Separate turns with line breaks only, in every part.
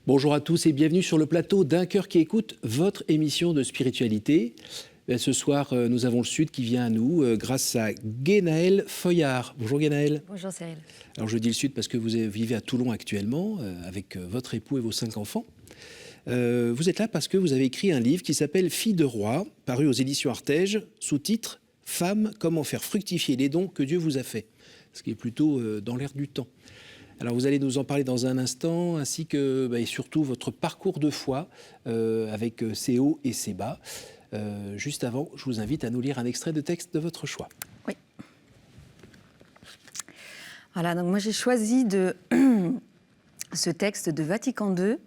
Bonjour à tous et bienvenue sur le plateau d'Un cœur qui écoute, votre émission de spiritualité. Ce soir, nous avons le Sud qui vient à nous grâce à Guénaëlle Feuillard. Bonjour Guénaëlle.
Bonjour Cyril.
Alors je dis le Sud parce que vous vivez à Toulon actuellement avec votre époux et vos 5 enfants. Vous êtes là parce que vous avez écrit un livre qui s'appelle Fille de roi, paru aux éditions Artege, sous-titre « Femme, comment faire fructifier les dons que Dieu vous a faits », ce qui est plutôt dans l'air du temps. Alors vous allez nous en parler dans un instant, ainsi que et surtout votre parcours de foi avec ses hauts et ses bas. Juste avant, je vous invite à nous lire un extrait de texte de votre choix.
Oui. Voilà, donc moi j'ai choisi ce texte de Vatican II.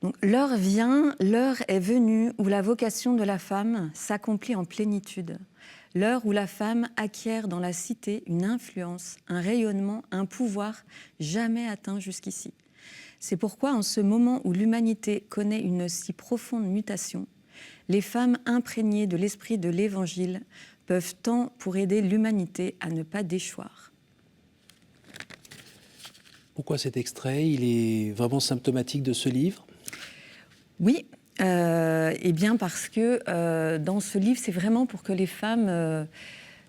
Donc, l'heure vient, l'heure est venue où la vocation de la femme s'accomplit en plénitude. L'heure où la femme acquiert dans la cité une influence, un rayonnement, un pouvoir jamais atteint jusqu'ici. C'est pourquoi, en ce moment où l'humanité connaît une si profonde mutation, les femmes imprégnées de l'esprit de l'Évangile peuvent tant pour aider l'humanité à ne pas déchoir.
Pourquoi cet extrait? Il est vraiment symptomatique de ce livre?
Oui, eh bien parce que dans ce livre, c'est vraiment pour que les femmes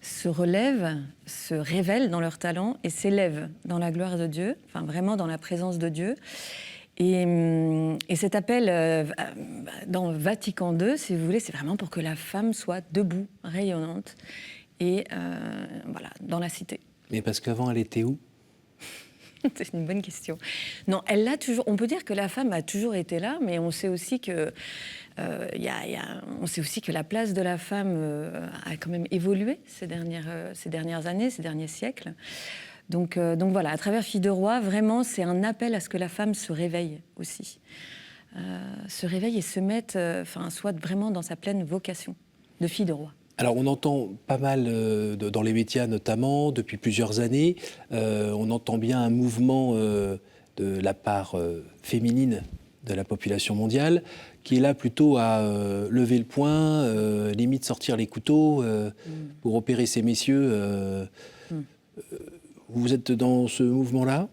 se relèvent, se révèlent dans leur talent et s'élèvent dans la gloire de Dieu, enfin vraiment dans la présence de Dieu. Et cet appel dans Vatican II, si vous voulez, c'est vraiment pour que la femme soit debout, rayonnante, et voilà, dans la cité.
Mais parce qu'avant, elle était où?
C'est une bonne question. Non, elle l'a toujours. On peut dire que la femme a toujours été là, mais on sait aussi que on sait aussi que la place de la femme a quand même évolué ces dernières années, ces derniers siècles. Donc voilà, à travers Fille de roi, vraiment, c'est un appel à ce que la femme se réveille aussi, se réveille et se mette, soit vraiment dans sa pleine vocation de fille de roi.
Alors on entend pas mal dans les médias notamment, depuis plusieurs années, on entend bien un mouvement de la part féminine de la population mondiale qui est là plutôt à lever le poing, limite sortir les couteaux pour opérer ces messieurs. Vous êtes dans ce mouvement-là?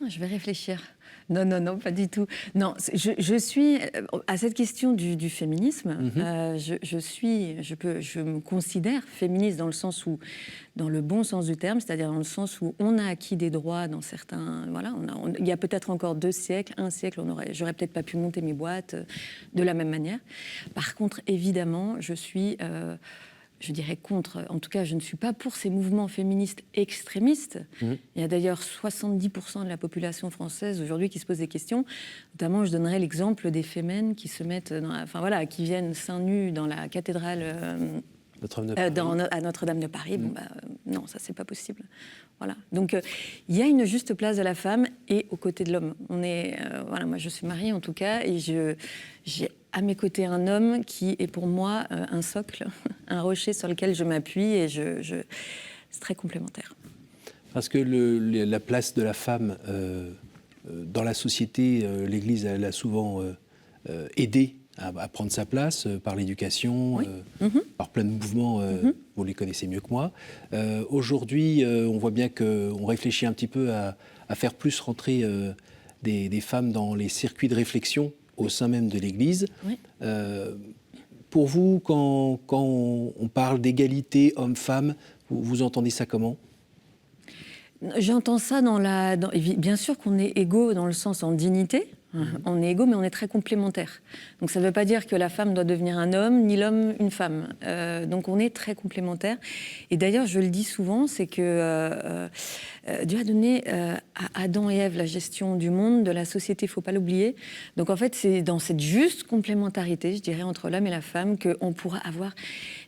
Je vais réfléchir. Non, pas du tout. Non, je suis à cette question du féminisme. Je me considère féministe dans le sens où, dans le bon sens du terme, c'est-à-dire dans le sens où on a acquis des droits dans certains. Voilà, il y a peut-être encore 2 siècles, 1 siècle, j'aurais peut-être pas pu monter mes boîtes de la même manière. Par contre, évidemment, je suis je dirais contre, en tout cas je ne suis pas pour ces mouvements féministes extrémistes. Il y a d'ailleurs 70% de la population française aujourd'hui qui se pose des questions. Notamment, je donnerai l'exemple des fémènes qui se mettent, qui viennent seins nus dans la cathédrale à Notre-Dame de Paris. Non, ça c'est pas possible. Voilà. Donc il y a une juste place de la femme et aux côtés de l'homme. Moi je suis mariée en tout cas et j'ai à mes côtés un homme qui est pour moi un socle, un rocher sur lequel je m'appuie et c'est très complémentaire.
Parce que la place de la femme dans la société, l'Église elle a souvent aidé à prendre sa place par l'éducation, oui. Par plein de mouvements, vous les connaissez mieux que moi. Aujourd'hui, on voit bien qu'on réfléchit un petit peu à faire plus rentrer des femmes dans les circuits de réflexion au sein même de l'Église. Oui. Pour vous, quand on parle d'égalité homme-femme, vous entendez ça comment ?
J'entends ça bien sûr qu'on est égaux dans le sens en dignité. On est égaux, mais on est très complémentaires. Donc ça ne veut pas dire que la femme doit devenir un homme, ni l'homme une femme. Donc on est très complémentaires. Et d'ailleurs, je le dis souvent, c'est que Dieu a donné à Adam et Ève la gestion du monde, de la société, il ne faut pas l'oublier. Donc en fait, c'est dans cette juste complémentarité, je dirais, entre l'homme et la femme, qu'on pourra avoir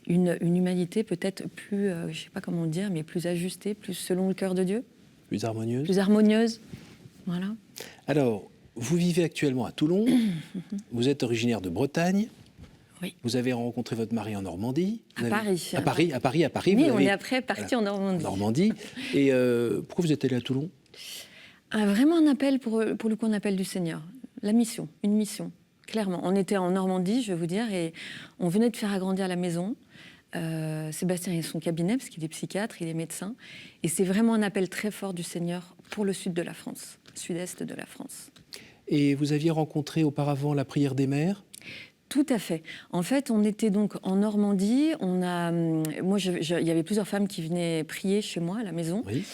une humanité peut-être plus, je ne sais pas comment dire, mais plus ajustée, plus selon le cœur de Dieu.
Plus harmonieuse.
Plus harmonieuse, voilà.
Alors, vous vivez actuellement à Toulon, vous êtes originaire de Bretagne,
oui.
Vous avez rencontré votre mari en Normandie.
Paris.
À Paris.
Oui, on est après parti en Normandie.
Normandie. Et pourquoi vous êtes allé à Toulon ?
Vraiment un appel, pour le coup, un appel du Seigneur. La mission, une mission, clairement. On était en Normandie, je vais vous dire, et on venait de faire agrandir la maison. Sébastien a son cabinet, parce qu'il est psychiatre, il est médecin. Et c'est vraiment un appel très fort du Seigneur pour le sud de la France, sud-est de la France.
Et vous aviez rencontré auparavant la prière des mères?
Tout à fait. En fait, on était donc en Normandie. Il y avait plusieurs femmes qui venaient prier chez moi à la maison.
Oui.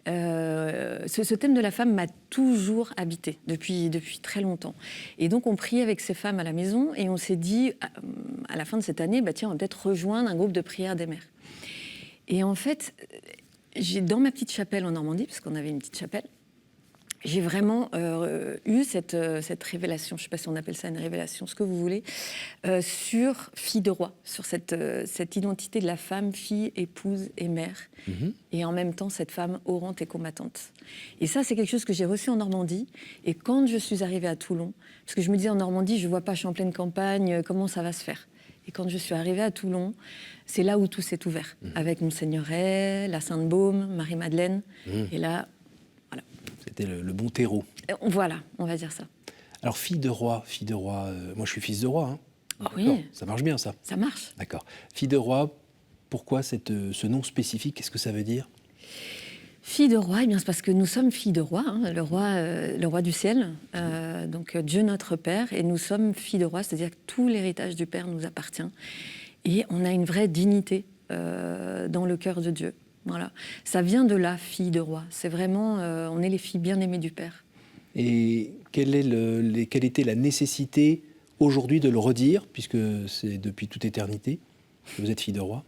Ce thème de la femme m'a toujours habité depuis très longtemps. Et donc, on priait avec ces femmes à la maison et on s'est dit, à la fin de cette année, tiens, on va peut-être rejoindre un groupe de prière des mères. Et en fait, dans ma petite chapelle en Normandie, parce qu'on avait une petite chapelle, j'ai vraiment eu cette révélation, je ne sais pas si on appelle ça une révélation, ce que vous voulez, sur fille de roi, sur cette identité de la femme, fille, épouse et mère, et en même temps cette femme orante et combattante. Et ça, c'est quelque chose que j'ai reçu en Normandie, et quand je suis arrivée à Toulon, parce que je me disais en Normandie, je ne vois pas, je suis en pleine campagne, comment ça va se faire? Et quand je suis arrivée à Toulon, c'est là où tout s'est ouvert, avec Monseigneur Ray, la Sainte Baume, Marie-Madeleine, et là...
C'était le bon terreau.
Voilà, on va dire ça.
Alors, fille de roi, moi je suis fils de roi. Hein.
Oh oui.
Ça marche bien, ça.
Ça marche.
D'accord. Fille de roi, pourquoi ce nom spécifique? Qu'est-ce que ça veut dire?
Fille de roi, eh bien, c'est parce que nous sommes filles de roi, hein, le roi du ciel, donc Dieu notre Père, et nous sommes filles de roi, c'est-à-dire que tout l'héritage du Père nous appartient. Et on a une vraie dignité dans le cœur de Dieu. Voilà. Ça vient de là, fille de roi. C'est vraiment, on est les filles bien-aimées du Père.
Et quelle était la nécessité aujourd'hui de le redire, puisque c'est depuis toute éternité que vous êtes fille de roi?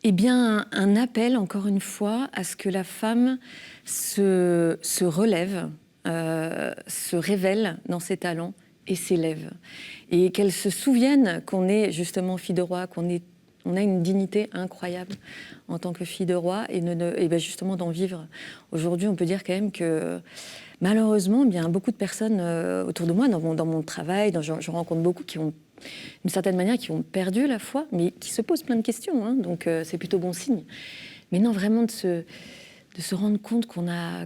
Eh bien, un appel, encore une fois, à ce que la femme se relève, se révèle dans ses talents et s'élève. Et qu'elle se souvienne qu'on est justement fille de roi, on a une dignité incroyable en tant que fille de roi et bien justement d'en vivre. Aujourd'hui, on peut dire quand même que malheureusement, bien, beaucoup de personnes autour de moi, dans mon travail, je rencontre beaucoup qui ont, d'une certaine manière, qui ont perdu la foi, mais qui se posent plein de questions. Hein, donc c'est plutôt bon signe. Mais non, vraiment de se rendre compte qu'on est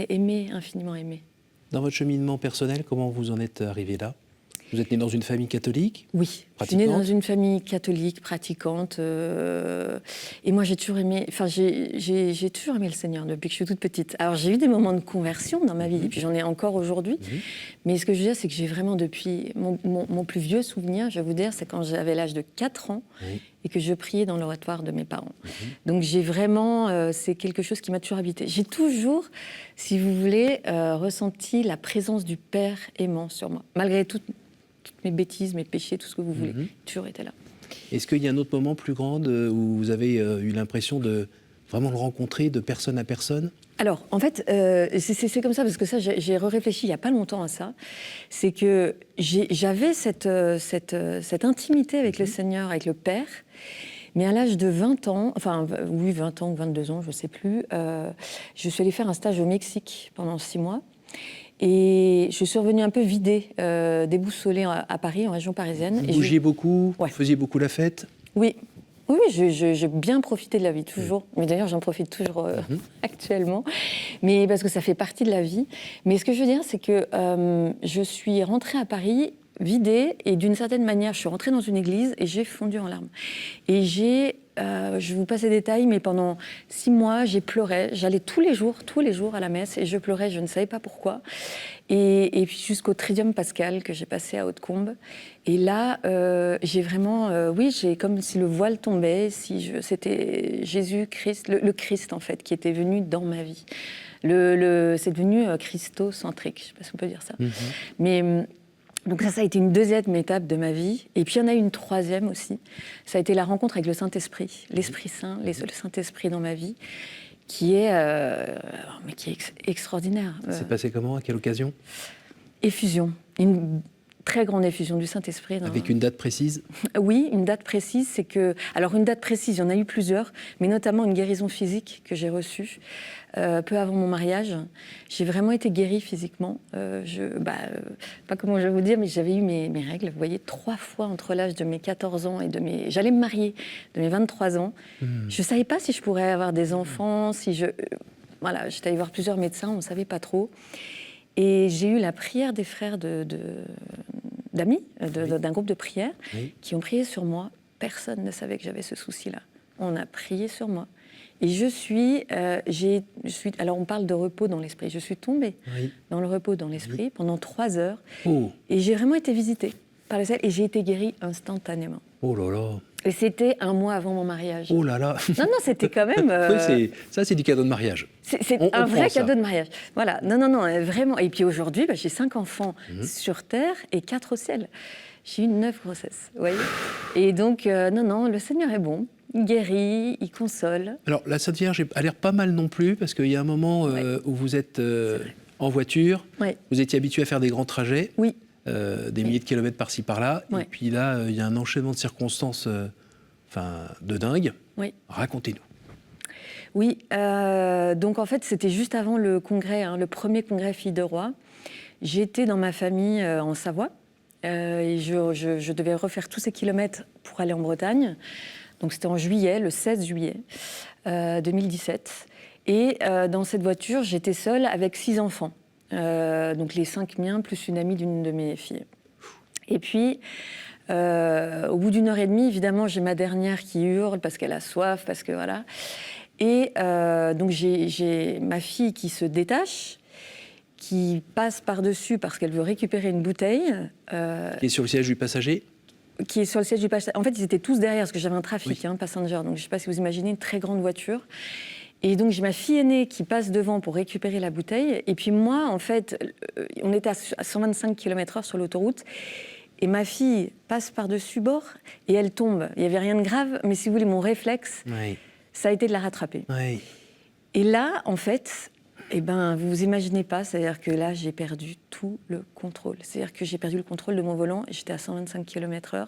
aimé, infiniment aimé.
Dans votre cheminement personnel, comment vous en êtes arrivé là? Vous êtes née dans une famille catholique?
Oui, je suis née dans une famille catholique, pratiquante. Et moi, j'ai toujours aimé le Seigneur depuis que je suis toute petite. Alors, j'ai eu des moments de conversion dans ma vie, et puis j'en ai encore aujourd'hui. Mais ce que je veux dire, c'est que j'ai vraiment, depuis mon plus vieux souvenir, je vais vous dire, c'est quand j'avais l'âge de 4 ans et que je priais dans l'oratoire de mes parents. Donc, j'ai vraiment... c'est quelque chose qui m'a toujours habité. J'ai toujours, si vous voulez, ressenti la présence du Père aimant sur moi, malgré toutes mes bêtises, mes péchés, tout ce que vous voulez. Toujours été là.
Est-ce qu'il y a un autre moment plus grand où vous avez eu l'impression de vraiment le rencontrer de personne à personne?
Alors, en fait, c'est comme ça, parce que ça, j'ai réfléchi il n'y a pas longtemps à ça. C'est que j'avais cette intimité avec le Seigneur, avec le Père, mais à l'âge de 20 ans, enfin, oui, 20 ans ou 22 ans, je ne sais plus, je suis allée faire un stage au Mexique pendant 6 mois. Et je suis revenue un peu vidée, déboussolée à Paris, en région parisienne.
Vous bougiez beaucoup,
ouais.
Vous faisiez beaucoup la fête?
Oui, j'ai bien profité de la vie, toujours. Mais d'ailleurs, j'en profite toujours actuellement. Mais parce que ça fait partie de la vie. Mais ce que je veux dire, c'est que je suis rentrée à Paris vidée, et d'une certaine manière, je suis rentrée dans une église et j'ai fondu en larmes. Et je vous passe les détails, mais pendant 6 mois, j'ai pleuré. J'allais tous les jours à la messe, et je pleurais, je ne savais pas pourquoi. Et puis jusqu'au Tridium Pascal que j'ai passé à Hautecombe. Et là, j'ai vraiment, j'ai comme si le voile tombait, c'était Jésus-Christ, le Christ en fait, qui était venu dans ma vie. C'est devenu christocentrique, je ne sais pas si on peut dire ça. Mais donc ça a été une deuxième étape de ma vie. Et puis il y en a eu une troisième aussi. Ça a été la rencontre avec le Saint-Esprit, l'Esprit Saint, le Saint-Esprit dans ma vie, qui est extraordinaire.
C'est passé comment? À quelle occasion?
Effusion. Une très grande effusion du Saint-Esprit.
Avec une date précise?
Oui, une date précise, c'est que... Alors, une date précise, il y en a eu plusieurs, mais notamment une guérison physique que j'ai reçue peu avant mon mariage. J'ai vraiment été guérie physiquement. Pas comment je vais vous dire, mais j'avais eu mes règles, vous voyez, 3 fois entre l'âge de mes 14 ans et J'allais me marier de mes 23 ans. Je ne savais pas si je pourrais avoir des enfants, Voilà, j'étais allée voir plusieurs médecins, on ne savait pas trop. Et j'ai eu la prière des frères d'amis, d'un groupe de prière, qui ont prié sur moi. Personne ne savait que j'avais ce souci-là. On a prié sur moi. Et alors on parle de repos dans l'esprit. Je suis tombée dans le repos dans l'esprit pendant 3 heures.
Oh.
Et j'ai vraiment été visitée par le ciel et j'ai été guérie instantanément.
Oh là là.
Et c'était 1 mois avant mon mariage.
Oh là là.
Non, c'était quand même...
Oui, c'est du cadeau de mariage.
C'est un vrai cadeau de mariage. Voilà, non, vraiment. Et puis aujourd'hui, j'ai 5 enfants sur Terre et 4 au ciel. J'ai eu 9 grossesses, vous voyez. Et donc, non, le Seigneur est bon. Il guérit, il console.
Alors, la Sainte Vierge a l'air pas mal non plus, parce qu'il y a un moment où vous êtes en voiture, vous étiez habitué à faire des grands trajets, des milliers de kilomètres par-ci, par-là, et puis là, il y a un enchaînement de circonstances de dingue. Racontez-nous.
Oui, donc en fait, c'était juste avant le congrès, le premier congrès Filles de Roi. J'étais dans ma famille en Savoie, et je devais refaire tous ces kilomètres pour aller en Bretagne. Donc c'était en juillet, le 16 juillet 2017. Et dans cette voiture, j'étais seule avec 6 enfants. Donc les 5 miens, plus une amie d'une de mes filles. Et puis, au bout d'1 heure et demie, évidemment, j'ai ma dernière qui hurle parce qu'elle a soif, parce que voilà. Et donc j'ai ma fille qui se détache, qui passe par-dessus parce qu'elle veut récupérer une bouteille.
Qui est sur le siège du passager ?
Qui est sur le siège du passager. En fait, ils étaient tous derrière parce que j'avais un trafic, passenger. Donc je ne sais pas si vous imaginez une très grande voiture. Et donc j'ai ma fille aînée qui passe devant pour récupérer la bouteille. Et puis moi, en fait, on était à 125 km/h sur l'autoroute. Et ma fille passe par-dessus bord et elle tombe. Il n'y avait rien de grave, mais si vous voulez, mon réflexe, ça a été de la rattraper. Et là, en fait, vous vous imaginez pas, c'est-à-dire que là, j'ai perdu tout le contrôle. C'est-à-dire que j'ai perdu le contrôle de mon volant et j'étais à 125 km/h.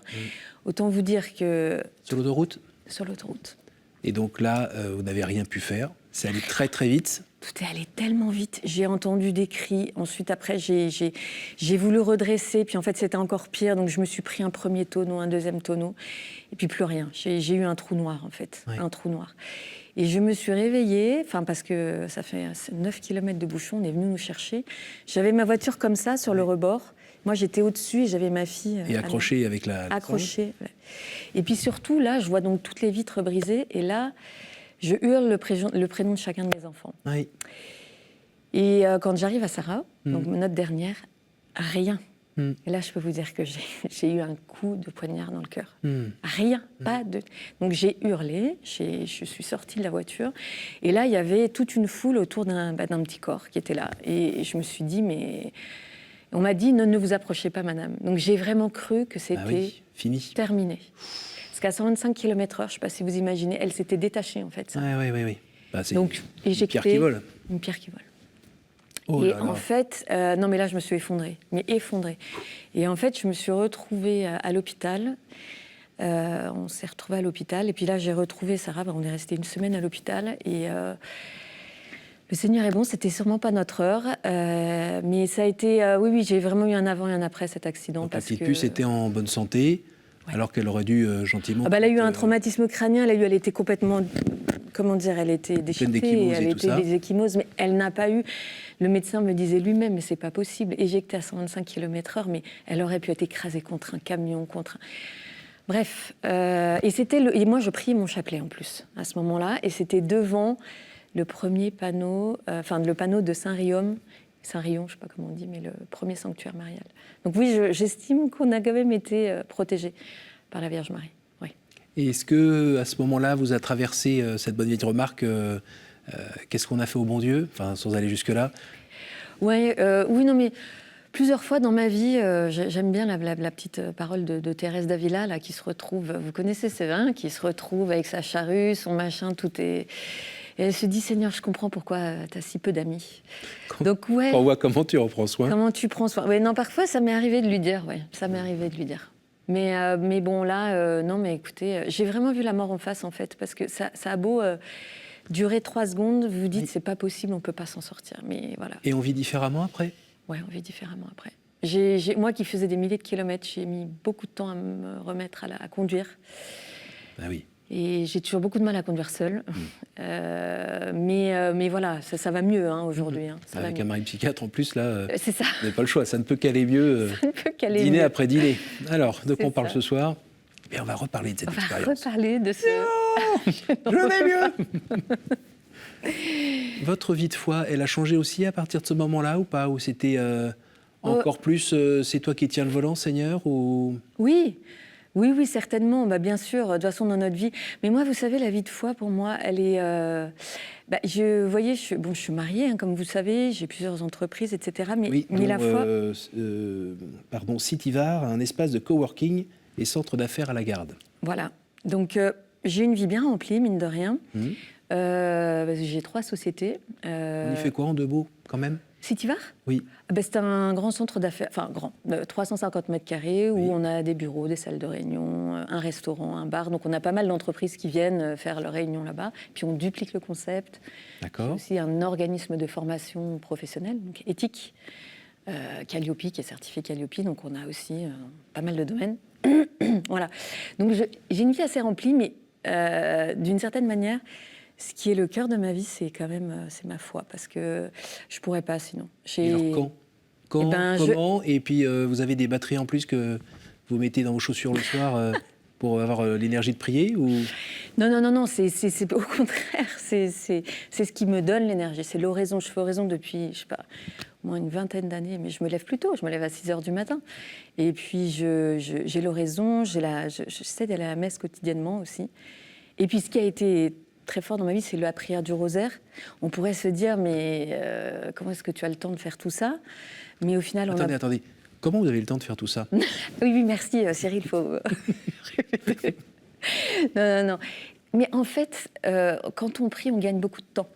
Autant vous dire que...
Sur l'autoroute ?
Sur l'autoroute.
Et donc là, vous n'avez rien pu faire. C'est allé très très vite.
Tout est allé tellement vite. J'ai entendu des cris. Ensuite, après, j'ai voulu redresser. Puis en fait, c'était encore pire. Donc je me suis pris un premier tonneau, un deuxième tonneau. Et puis plus rien. J'ai eu un trou noir, en fait. Un trou noir. Et je me suis réveillée, parce que ça fait 9 km de bouchon. On est venu nous chercher. J'avais ma voiture comme ça, sur le rebord. Moi, j'étais au-dessus et j'avais ma fille...
Et accrochée avec la...
Accrochée, Et puis surtout, là, je vois donc toutes les vitres brisées. Et là, je hurle le prénom de chacun de mes enfants. Et quand j'arrive à Sarah, donc notre dernière, rien. Et là, je peux vous dire que j'ai eu un coup de poignard dans le cœur. Rien, pas de... Donc j'ai hurlé, je suis sortie de la voiture. Et là, il y avait toute une foule autour d'un petit corps qui était là. Et je me suis dit, mais... On m'a dit, ne vous approchez pas, madame. Donc j'ai vraiment cru que c'était
fini.
Terminé. Parce qu'à 125 km/h, je ne sais pas si vous imaginez, elle s'était détachée, en fait.
Oui. C'est
donc,
une pierre qui vole.
Une pierre qui vole.
Oh
et
là
en
là.
fait, non mais là, je me suis effondrée. Et en fait, je me suis retrouvée à l'hôpital. On s'est retrouvés à l'hôpital. Et puis là, j'ai retrouvé Sarah. On est resté 1 semaine à l'hôpital. Et... le Seigneur est bon, c'était sûrement pas notre heure, mais ça a été... oui, j'ai vraiment eu un avant et un après cet accident.
Donc
parce
la petite
que...
puce était en bonne santé, alors qu'elle aurait dû gentiment...
elle a eu un traumatisme crânien, elle était complètement... Comment dire, elle était déchiquetée, elle était des ecchymoses, mais elle n'a pas eu... Le médecin me disait lui-même, mais c'est pas possible, éjectée à 125 km/h, mais elle aurait pu être écrasée contre un camion, Bref, et moi je priais mon chapelet en plus, à ce moment-là, et c'était devant... le premier panneau, le panneau de Saint-Rion, je ne sais pas comment on dit, mais le premier sanctuaire marial. Donc oui, j'estime qu'on a quand même été protégés par la Vierge Marie. Oui.
Et est-ce que à ce moment-là, vous a traversé cette bonne vieille remarque qu'est-ce qu'on a fait au bon Dieu, sans aller jusque-là?
Oui, non, mais plusieurs fois dans ma vie, j'aime bien la petite parole de Thérèse d'Avila, là, qui se retrouve, vous connaissez, c'est vrai, qui se retrouve avec sa charrue, son machin, tout est... Et elle se dit, Seigneur, je comprends pourquoi tu as si peu d'amis. Donc,
on voit comment tu en prends soin.
Comment tu prends soin. Ouais, non, parfois, ça m'est arrivé de lui dire, Mais bon, là, non, mais écoutez, j'ai vraiment vu la mort en face, en fait, parce que ça a beau durer 3 secondes, vous vous dites, c'est pas possible, on peut pas s'en sortir. Mais voilà.
Et on vit différemment après ?
Oui, on vit différemment après. Moi qui faisais des milliers de kilomètres, j'ai mis beaucoup de temps à me remettre à conduire.
Ah oui.
Et j'ai toujours beaucoup de mal à conduire seule. Mais voilà, ça va mieux aujourd'hui.
Avec un mari psychiatre en plus, là,
c'est ça.
Vous n'avez pas le choix, ça ne peut qu'aller mieux.
Ça ne peut qu'aller
dîner
mieux.
après dîner. Alors, de quoi on parle ce soir ? On va reparler de cette expérience.
On va reparler de ce...
Je vais mieux. Votre vie de foi, elle a changé aussi à partir de ce moment-là ou pas? Ou c'était encore plus, c'est toi qui tiens le volant, Seigneur ou...
Oui. Oui, certainement, bien sûr, de toute façon dans notre vie. Mais moi, vous savez, la vie de foi, pour moi, elle est... vous voyez, je suis mariée, comme vous savez, j'ai plusieurs entreprises, etc. Mais la foi...
Cityvar, un espace de coworking et centre d'affaires à la Garde.
Voilà. Donc, j'ai une vie bien remplie, mine de rien. J'ai 3 sociétés.
On y fait quoi en 2 mots, quand même?
Cityvar?
Oui.
C'est un grand centre d'affaires, 350 mètres carrés, où on a des bureaux, des salles de réunion, un restaurant, un bar. Donc on a pas mal d'entreprises qui viennent faire leurs réunions là-bas. Puis on duplique le concept.
D'accord.
C'est aussi un organisme de formation professionnelle, donc éthique, Calliope, qui est certifié Calliope. Donc on a aussi pas mal de domaines. Voilà. Donc j'ai une vie assez remplie, mais d'une certaine manière... Ce qui est le cœur de ma vie, c'est quand même c'est ma foi, parce que je pourrais pas sinon.
Et alors comment Et puis vous avez des batteries en plus que vous mettez dans vos chaussures le soir pour avoir l'énergie de prier ou...
Non, c'est au contraire, c'est ce qui me donne l'énergie, c'est l'oraison. Je fais oraison depuis, je sais pas, au moins une vingtaine d'années, mais je me lève plus tôt, je me lève à 6h du matin. Et puis j'ai l'oraison, j'essaie d'aller à la messe quotidiennement aussi. Et puis ce qui a été très fort dans ma vie, c'est la prière du rosaire. On pourrait se dire, mais comment est-ce que tu as le temps de faire tout ça? Mais au final,
Attendez. Comment vous avez le temps de faire tout ça?
Oui, merci Cyril, il faut répéter. Non. Mais en fait, quand on prie, on gagne beaucoup de temps.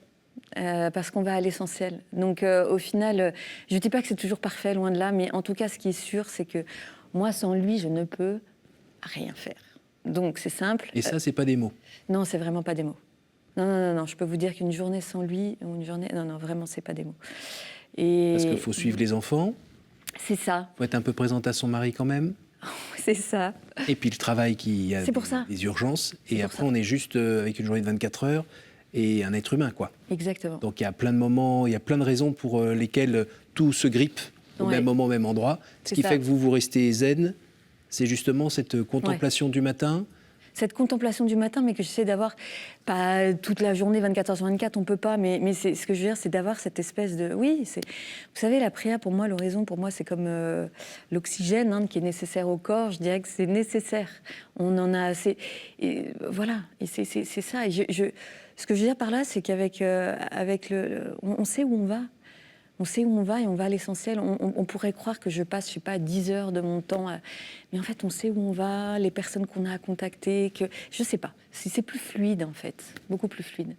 Parce qu'on va à l'essentiel. Donc au final, je ne dis pas que c'est toujours parfait, loin de là, mais en tout cas, ce qui est sûr, c'est que moi, sans lui, je ne peux rien faire. Donc c'est simple.
Et ça, c'est pas des mots?
Non, c'est vraiment pas des mots. Non, je peux vous dire qu'une journée sans lui, ou une journée... Non, vraiment, c'est pas des mots.
Parce qu'il faut suivre les enfants.
C'est ça.
Il faut être un peu présente à son mari quand même.
C'est ça.
Et puis le travail qui a des urgences. Et après, on est juste avec une journée de 24 heures et un être humain, quoi.
Exactement.
Donc il y a plein de moments, il y a plein de raisons pour lesquelles tout se grippe au même moment, au même endroit. Ce qui fait que vous restez zen, c'est justement cette contemplation du matin.
Cette contemplation du matin, mais que j'essaie d'avoir, pas toute la journée, 24 heures sur 24, on ne peut pas, mais c'est, ce que je veux dire, c'est d'avoir cette espèce de... Oui, vous savez, la prière, pour moi, l'oraison, pour moi, c'est comme l'oxygène qui est nécessaire au corps. Je dirais que c'est nécessaire. On en a assez. Et voilà, et c'est ça. Et ce que je veux dire par là, c'est qu'avec on sait où on va. On sait où on va et on va à l'essentiel. On pourrait croire que je passe, je sais pas, 10 heures de mon temps. Mais en fait, on sait où on va, les personnes qu'on a à contacter. Que, je sais pas. C'est plus fluide, en fait. Beaucoup plus fluide.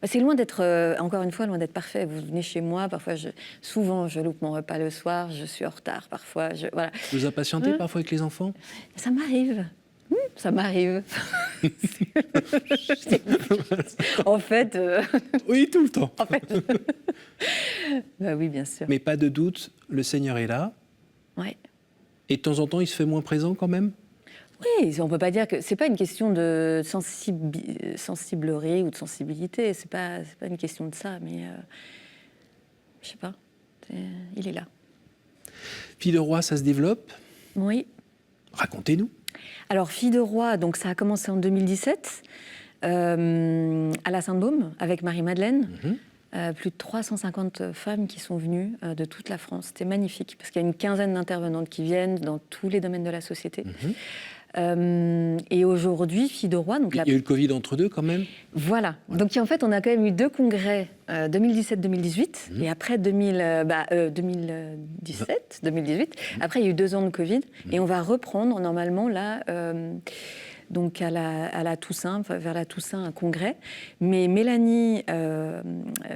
C'est loin d'être, encore une fois, loin d'être parfait. Vous venez chez moi, parfois, souvent, je loupe mon repas le soir, je suis en retard, parfois. Voilà.
Vous impatientez parfois avec les enfants?
Ça m'arrive. Ça m'arrive. En fait...
Oui, tout le temps.
En fait... oui, bien sûr.
Mais pas de doute, le Seigneur est là.
Ouais.
Et de temps en temps, il se fait moins présent quand même?
Oui, on ne peut pas dire que... C'est pas une question de sensiblerie ou de sensibilité. C'est pas une question de ça, mais... je sais pas. Il est là.
Fille de roi, ça se développe?
Oui.
Racontez-nous.
Alors, Fille de roi, donc ça a commencé en 2017, à la Sainte-Baume, avec Marie-Madeleine. Plus de 350 femmes qui sont venues de toute la France. C'était magnifique, parce qu'il y a une quinzaine d'intervenantes qui viennent dans tous les domaines de la société. Et aujourd'hui, Fille de roi... Donc
il y a eu le Covid entre deux, quand même.
Voilà. Donc, en fait, on a quand même eu 2 congrès, 2017-2018, et après 2017-2018. Après, il y a eu 2 ans de Covid, et on va reprendre, normalement, là... donc à la Toussaint, vers la Toussaint, un congrès. Mais Mélanie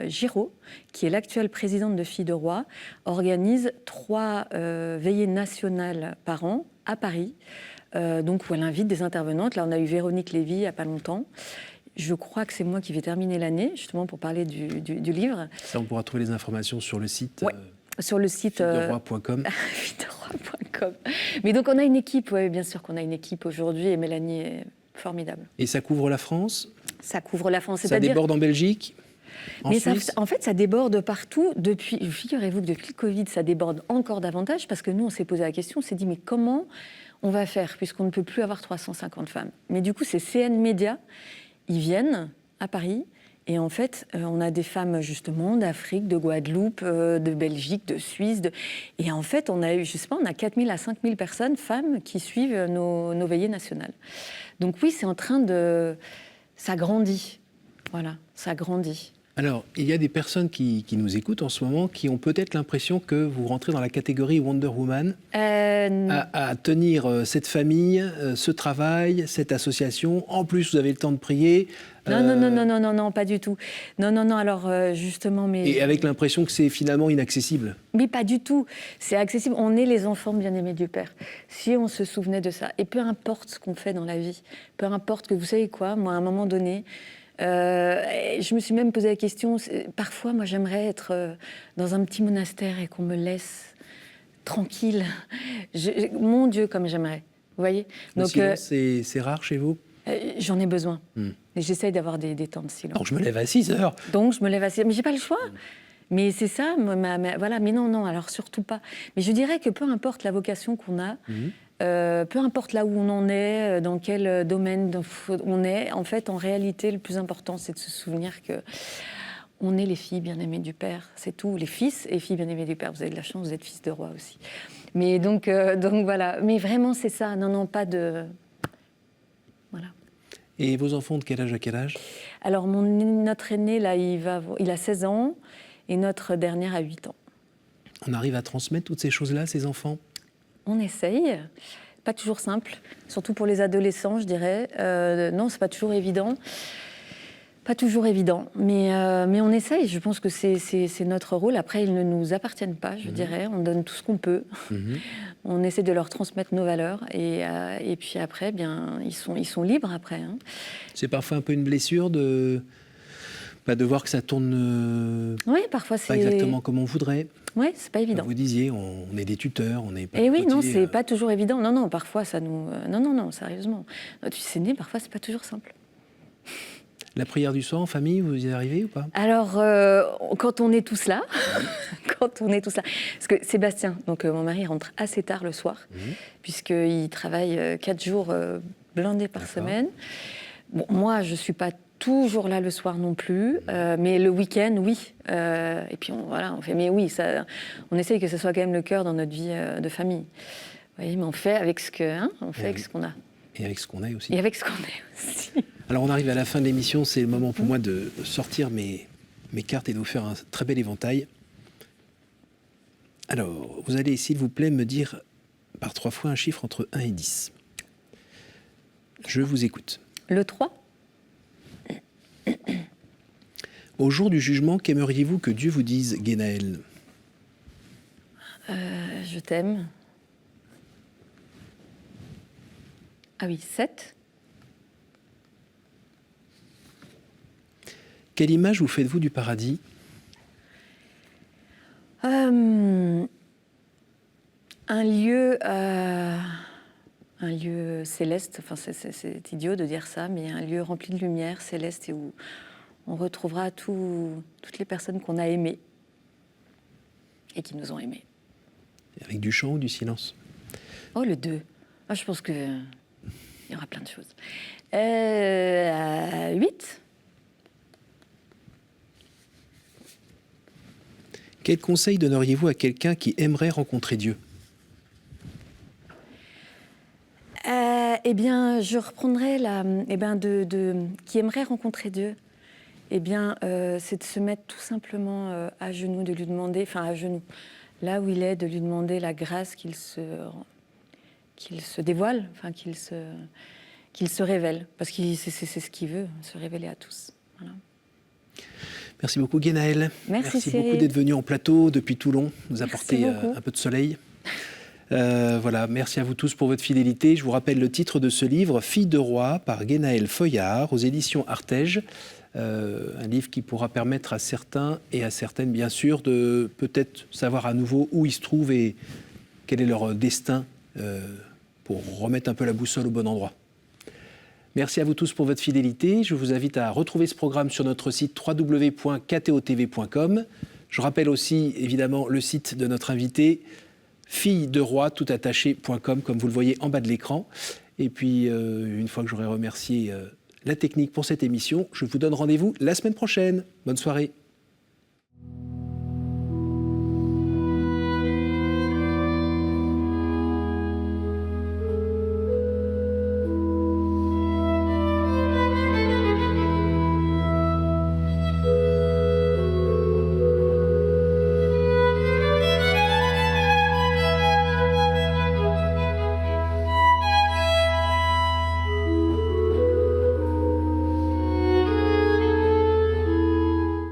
Giraud, qui est l'actuelle présidente de Filles de Roi, organise 3 veillées nationales par an à Paris, donc où elle invite des intervenantes. Là, on a eu Véronique Lévy il n'y a pas longtemps. Je crois que c'est moi qui vais terminer l'année, justement, pour parler du livre.
Ça, on pourra trouver les informations sur le site...
Ouais. Sur le site
fillederoi.com.
fillederoi.com. Mais donc on a une équipe, oui, bien sûr qu'on a une équipe aujourd'hui, et Mélanie est formidable.
Et ça couvre la France?
Ça couvre la France,
ça déborde en Belgique, en Suisse?
En fait, ça déborde partout. Figurez-vous que depuis le Covid, ça déborde encore davantage, parce que nous, on s'est posé la question, on s'est dit, mais comment on va faire, puisqu'on ne peut plus avoir 350 femmes? Mais du coup, c'est CN Média ils viennent à Paris. Et en fait, on a des femmes justement d'Afrique, de Guadeloupe, de Belgique, de Suisse. Et en fait, on a eu, je sais pas, on a 4000 à 5000 personnes, femmes, qui suivent nos veillées nationales. Donc oui, c'est en train de... Ça grandit. Voilà, ça grandit.
Alors, il y a des personnes qui nous écoutent en ce moment qui ont peut-être l'impression que vous rentrez dans la catégorie Wonder Woman à tenir cette famille, ce travail, cette association. En plus, vous avez le temps de prier.
Non, pas du tout. Non, alors justement... Mais...
Et avec l'impression que c'est finalement inaccessible.
Oui, pas du tout. C'est accessible. On est les enfants bien-aimés du Père. Si on se souvenait de ça, et peu importe ce qu'on fait dans la vie, peu importe que, vous savez quoi, moi, à un moment donné... je me suis même posé la question, parfois moi j'aimerais être dans un petit monastère et qu'on me laisse tranquille. Mon Dieu, comme j'aimerais, vous voyez.
Donc, c'est rare chez vous?
J'en ai besoin. Et j'essaye d'avoir des temps de silence.
Donc je me lève à 6 heures.
Donc je me lève à 6 heures, mais j'ai pas le choix. Mais c'est ça, voilà, mais non, alors surtout pas. Mais je dirais que peu importe la vocation qu'on a, peu importe là où on en est, dans quel domaine on est, en fait, en réalité, le plus important, c'est de se souvenir que on est les filles bien-aimées du Père, c'est tout. Les fils et filles bien-aimées du Père. Vous avez de la chance, vous êtes fils de roi aussi. Mais donc voilà. Mais vraiment, c'est ça. Non, pas de... Voilà.
Et vos enfants, de quel âge à quel âge?
Alors, notre aîné, là, il a 16 ans, et notre dernière a 8 ans.
On arrive à transmettre toutes ces choses-là à ces enfants?
On essaye. Pas toujours simple, surtout pour les adolescents, je dirais. Non, c'est pas toujours évident. Pas toujours évident, mais on essaye. Je pense que c'est notre rôle. Après, ils ne nous appartiennent pas, je dirais. On donne tout ce qu'on peut. On essaie de leur transmettre nos valeurs. Et puis après, bien, ils sont libres après. Hein.
C'est parfois un peu une blessure de voir que ça tourne
oui, parfois c'est...
pas exactement comme on voudrait.
Oui, c'est pas évident.
Comme vous disiez, on est des tuteurs, on n'est pas...
Et oui, non, c'est pas toujours évident. Non, parfois ça nous... Non, sérieusement. Tu sais, parfois c'est pas toujours simple.
La prière du soir en famille, vous y arrivez ou pas?
Alors, quand on est tous là, parce que Sébastien, donc mon mari, rentre assez tard le soir, puisqu'il travaille 4 jours blindés par semaine. Bon, moi, je suis pas toujours là le soir non plus, mais le week-end, oui. Et puis, on fait, mais oui, on essaye que ce soit quand même le cœur dans notre vie de famille. Vous voyez, mais on fait avec ce qu'on a.
Et avec ce qu'on est aussi.
Et avec ce qu'on est aussi.
Alors, on arrive à la fin de l'émission. C'est le moment pour moi de sortir mes cartes et de vous faire un très bel éventail. Alors, vous allez, s'il vous plaît, me dire par 3 fois un chiffre entre 1 et 10. Je vous écoute.
Le 3.
Au jour du jugement, qu'aimeriez-vous que Dieu vous dise, Guénaëlle?
Je t'aime. Ah oui, 7.
Quelle image vous faites-vous du paradis?
Un lieu céleste, enfin c'est idiot de dire ça, mais un lieu rempli de lumière céleste et où on retrouvera toutes les personnes qu'on a aimées et qui nous ont aimés.
Avec du chant ou du silence?
Oh, le 2. Ah, je pense qu'il y aura plein de choses. 8.
Quel conseil donneriez-vous à quelqu'un qui aimerait rencontrer Dieu?
Eh bien, je reprendrai qui aimerait rencontrer Dieu. Eh bien, c'est de se mettre tout simplement à genoux, de lui demander, enfin à genoux, là où il est, de lui demander la grâce qu'il se dévoile, enfin qu'il se révèle, parce que c'est ce qu'il veut, se révéler à tous. Voilà.
Merci beaucoup, Guénaëlle.
Merci
beaucoup d'être venu en plateau depuis Toulon, nous apporter un peu de soleil. Voilà, merci à vous tous pour votre fidélité. Je vous rappelle le titre de ce livre, Fille de roi, par Guénaëlle Feuillard, aux éditions Artege. Un livre qui pourra permettre à certains et à certaines, bien sûr, de peut-être savoir à nouveau où ils se trouvent et quel est leur destin pour remettre un peu la boussole au bon endroit. Merci à vous tous pour votre fidélité. Je vous invite à retrouver ce programme sur notre site www.ktotv.com. Je rappelle aussi, évidemment, le site de notre invité, fille-de-roi-toutattaché.com, comme vous le voyez en bas de l'écran. Et puis, une fois que j'aurai remercié la technique pour cette émission. Je vous donne rendez-vous la semaine prochaine. Bonne soirée.